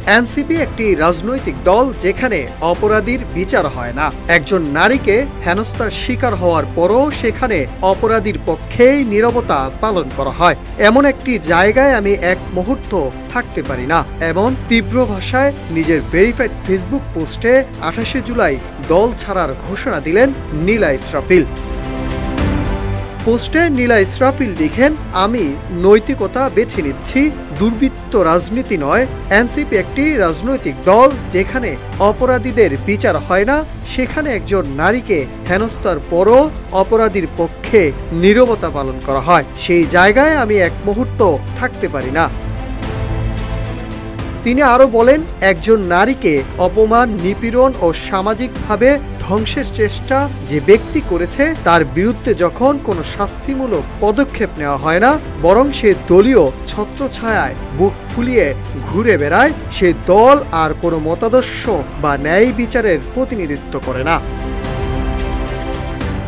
NCP একটি রাজনৈতিক দল যেখানে অপরাধীর বিচার হয় না। একজন নারীকে হেনস্থার শিকার হওয়ার পরও সেখানে অপরাধীর পক্ষেই নীরবতা পালন করা হয়। এমন একটি জায়গায় আমি এক মুহূর্ত থাকতে পারি না। এমন তীব্র ভাষায় নিজের ভেরিফাইড ফেসবুক পোস্টে 28 জুলাই দল ছাড়ার ঘোষণা দিলেন নীলা ইসরাফিল। পোস্টে নীলা ইসরাফিল লিখেন, আমি নৈতিকতা বেছে নিচ্ছি, দুর্বৃত্ত রাজনীতি নয়। এনসিপি একটি রাজনৈতিক দল যেখানে অপরাধীদের বিচার হয় না, সেখানে একজন নারীকে হেনস্থার পরও অপরাধীর পক্ষে নীরবতা পালন করা হয়। সেই জায়গায় আমি এক মুহূর্ত থাকতে পারি না। তিনি আরো বলেন, একজন নারীকে অপমান, নিপীড়ন ও সামাজিকভাবে ধ্বংসের চেষ্টা যে ব্যক্তি করেছে তার বিরুদ্ধে যখন কোনো শাস্তিমূলক পদক্ষেপ নেওয়া হয় না, বরং সে দলীয় ছত্রছায়ায় বুক ফুলিয়ে ঘুরে বেড়ায়, সে দল আর কোনো মতাদর্শ বা ন্যায় বিচারের প্রতিনিধিত্ব করে না।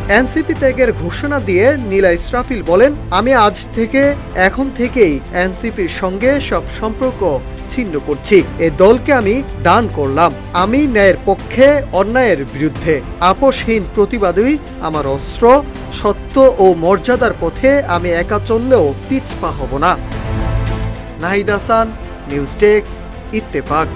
এনসিপি ত্যাগের ঘোষণা দিয়ে নীলা ইসরাফিল বলেন, আমি আজ থেকে এখন থেকেই এনসিপির সঙ্গে সব সম্পর্ক ছিন্ন করছি। এ দলকে আমি দান করলাম। আমি ন্যায়ের পক্ষে, অন্যায়ের বিরুদ্ধে। আপোষহীন প্রতিবাদই আমার অস্ত্র। সত্য ও মর্যাদার পথে আমি একা চললেও পিছপা হব না। Nahid Hasan, news desk, Ittefaq.